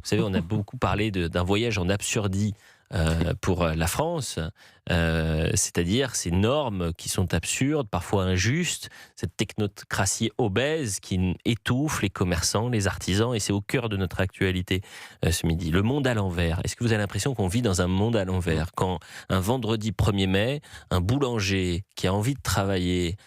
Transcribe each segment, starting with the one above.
savez, on a beaucoup parlé d'un voyage en Absurdie pour la France, c'est-à-dire ces normes qui sont absurdes, parfois injustes, cette technocratie obèse qui étouffe les commerçants, les artisans, et c'est au cœur de notre actualité ce midi. Le monde à l'envers. Est-ce que vous avez l'impression qu'on vit dans un monde à l'envers? Quand un vendredi 1er mai, un boulanger qui a envie de travailler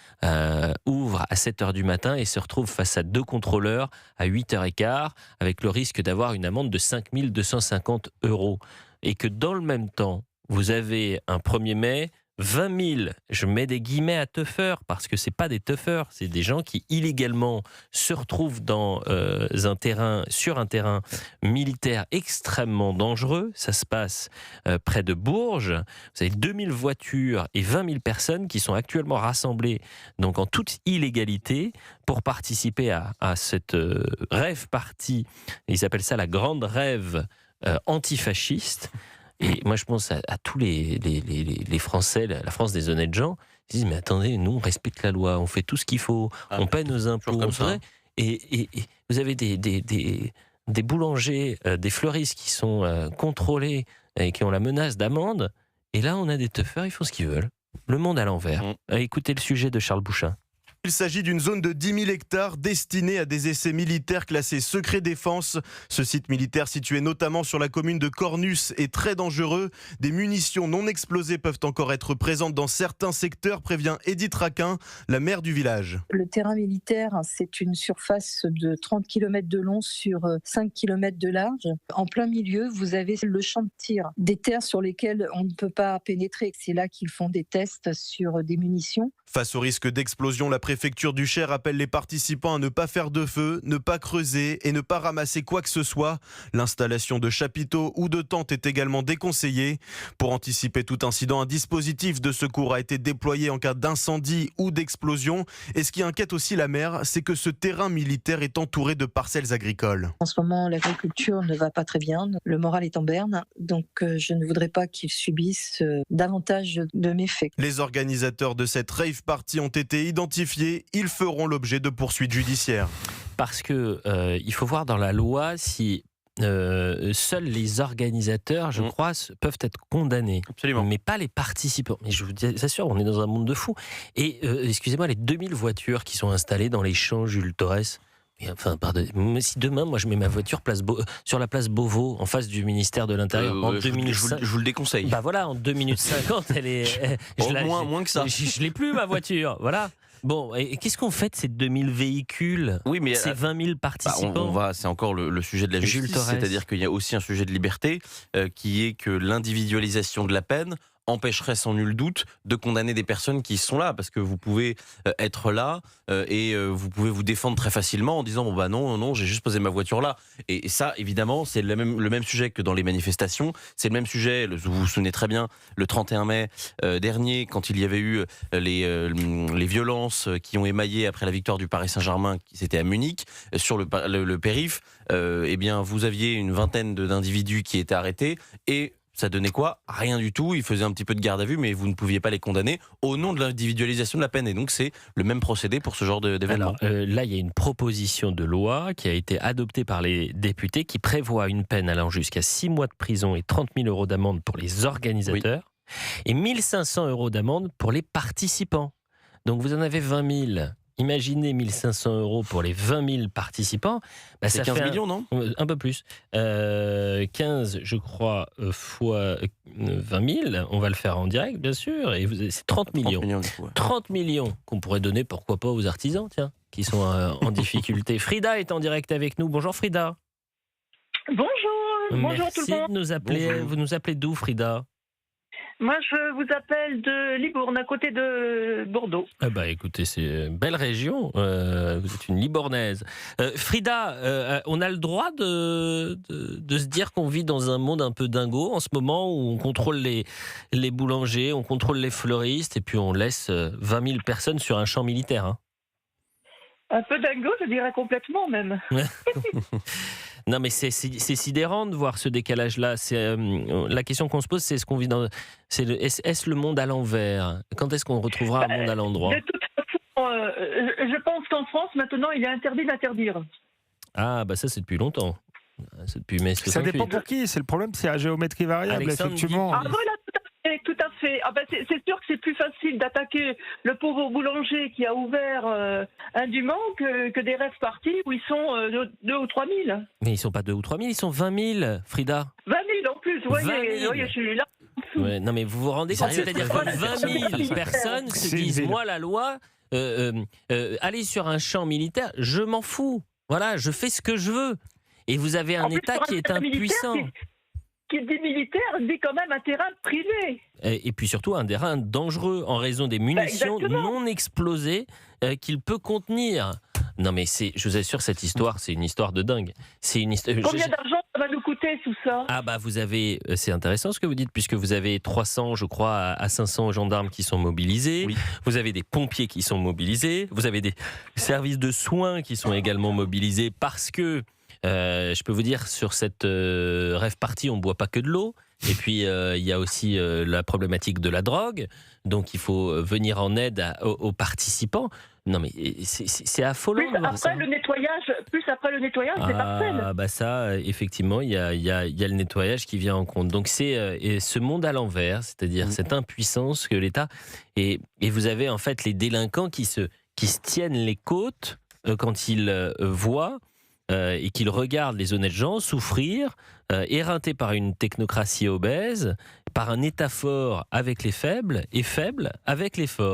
ouvre à 7 heures du matin et se retrouve face à 2 contrôleurs à 8h15 avec le risque d'avoir une amende de 5 250 €. Et que dans le même temps, vous avez un 1er mai, 20 000, je mets des guillemets à teufeurs, parce que ce n'est pas des teufeurs, c'est des gens qui illégalement se retrouvent sur un terrain militaire extrêmement dangereux. Ça se passe près de Bourges. Vous avez 2000 voitures et 20 000 personnes qui sont actuellement rassemblées donc en toute illégalité pour participer à cette rave party. Ils appellent ça la grande rave antifasciste. Et moi, je pense à tous les Français, la France des honnêtes gens, ils disent, mais attendez, nous, on respecte la loi, on fait tout ce qu'il faut, on paie nos impôts. Et vous avez des boulangers, des fleuristes qui sont contrôlés et qui ont la menace d'amende. Et là, on a des teufeurs, ils font ce qu'ils veulent. Le monde à l'envers. Écoutez le sujet de Charles Bouchin. Il s'agit d'une zone de 10 000 hectares destinée à des essais militaires classés secret défense. Ce site militaire situé notamment sur la commune de Cornus est très dangereux. Des munitions non explosées peuvent encore être présentes dans certains secteurs, prévient Edith Raquin, la maire du village. Le terrain militaire, c'est une surface de 30 km de long sur 5 km de large. En plein milieu, vous avez le champ de tir, des terres sur lesquelles on ne peut pas pénétrer. C'est là qu'ils font des tests sur des munitions. Face au risque d'explosion, la préfecture du Cher appelle les participants à ne pas faire de feu, ne pas creuser et ne pas ramasser quoi que ce soit. L'installation de chapiteaux ou de tentes est également déconseillée. Pour anticiper tout incident, un dispositif de secours a été déployé en cas d'incendie ou d'explosion. Et ce qui inquiète aussi la maire, c'est que ce terrain militaire est entouré de parcelles agricoles. En ce moment, l'agriculture ne va pas très bien. Le moral est en berne. Donc, je ne voudrais pas qu'ils subissent davantage de méfaits. Les organisateurs de cette rave party ont été identifiés. Ils feront l'objet de poursuites judiciaires. Parce que il faut voir dans la loi si seuls les organisateurs, je crois, peuvent être condamnés. Absolument. Mais pas les participants. Mais je vous assure, on est dans un monde de fous. Et excusez-moi, les 2000 voitures qui sont installées dans les champs Jules Torres. Enfin, pardon, mais si demain, moi, je mets ma voiture sur la place Beauvau, en face du ministère de l'Intérieur, en 2 minutes... Je vous le déconseille. Bah voilà, en 2 minutes 50, elle est... moins que ça. Je l'ai plus, ma voiture, voilà. Bon, et qu'est-ce qu'on fait de ces 2000 véhicules, oui, mais ces 20 000 participants? C'est encore le sujet de la justice, c'est-à-dire qu'il y a aussi un sujet de liberté, qui est que l'individualisation de la peine empêcherait sans nul doute de condamner des personnes qui sont là, parce que vous pouvez être là et vous pouvez vous défendre très facilement en disant bon bah non, j'ai juste posé ma voiture là. Et ça, évidemment, c'est le même sujet que dans les manifestations. C'est le même sujet, vous vous souvenez très bien, le 31 mai dernier, quand il y avait eu les violences qui ont émaillé après la victoire du Paris Saint-Germain, c'était à Munich, sur le périph', eh bien vous aviez une vingtaine d'individus qui étaient arrêtés et ça donnait quoi? Rien du tout. Ils faisaient un petit peu de garde à vue, mais vous ne pouviez pas les condamner au nom de l'individualisation de la peine. Et donc, c'est le même procédé pour ce genre d'événement. Là, il y a une proposition de loi qui a été adoptée par les députés qui prévoit une peine allant jusqu'à 6 mois de prison et 30 000 € d'amende pour les organisateurs et 1 500 € d'amende pour les participants. Donc, vous en avez 20 000. Imaginez 1 500 € pour les 20 000 participants. Bah, c'est 15 millions, non? Un peu plus. 15, je crois, fois 20 000. On va le faire en direct, bien sûr. Et c'est 30 millions. 30 millions, du coup, ouais. 30 millions qu'on pourrait donner, pourquoi pas, aux artisans, tiens, qui sont en difficulté. Frida est en direct avec nous. Bonjour, Frida. Bonjour. Bonjour tout le Merci monde. de nous appeler. Bonjour. Vous nous appelez d'où, Frida? Moi, je vous appelle de Libourne, à côté de Bordeaux. Ah bah écoutez, c'est une belle région, vous êtes une Libournaise. Frida, on a le droit de se dire qu'on vit dans un monde un peu dingo en ce moment où on contrôle les boulangers, on contrôle les fleuristes et puis on laisse 20 000 personnes sur un champ militaire. Hein. Un peu dingo, je dirais complètement même. Non mais c'est sidérant de voir ce décalage-là. La question qu'on se pose, c'est est-ce le monde à l'envers? Quand est-ce qu'on retrouvera un monde à l'endroit? De toute façon, je pense qu'en France, maintenant, il est interdit d'interdire. Ah bah ça c'est depuis longtemps. C'est depuis mai 68. Ça dépend pour qui. C'est le problème, c'est la géométrie variable, Alexandre effectivement. Ah voilà, tout à fait. Ah ben, c'est sûr que c'est plus facile d'attaquer le pauvre boulanger qui a ouvert un du Mans que des rêves partis où ils sont 2 ou 3 000. Mais ils sont pas 2 ou 3 000, ils sont 20 000, Frida. 20 000 en plus, vous 20 voyez, 000. je suis là. Ouais, non mais vous vous rendez compte, Sérieux, c'est-à-dire voilà, que 20 000 personnes se C'est une disent, ville. moi la loi, aller sur un champ militaire, je m'en fous. Voilà, je fais ce que je veux. Et vous avez un En plus, État sur qui est terrain militaire, impuissant. Qui dit militaire dit quand même un terrain privé. Et puis surtout un terrain dangereux en raison des munitions exactement. non explosées qu'il peut contenir. Non mais je vous assure, cette histoire, c'est une histoire de dingue. C'est une histoire. Combien d'argent ça va nous coûter tout ça? Ah bah vous avez, c'est intéressant ce que vous dites, puisque vous avez 300, je crois, à 500 gendarmes qui sont mobilisés, Oui. vous avez des pompiers qui sont mobilisés, vous avez des services de soins qui sont également mobilisés, parce que, je peux vous dire, sur cette rave party, on ne boit pas que de l'eau, et puis il y a aussi la problématique de la drogue, donc il faut venir en aide aux participants. Non mais c'est affolant. Plus de voir ça. après le nettoyage, c'est parfait. Ah bah ça, effectivement, il y a le nettoyage qui vient en compte. Donc c'est ce monde à l'envers, c'est-à-dire cette impuissance que l'État... Et vous avez en fait les délinquants qui se tiennent les côtes quand ils voient et qu'ils regardent les honnêtes gens souffrir, éreintés par une technocratie obèse, par un État fort avec les faibles et faible avec les forts.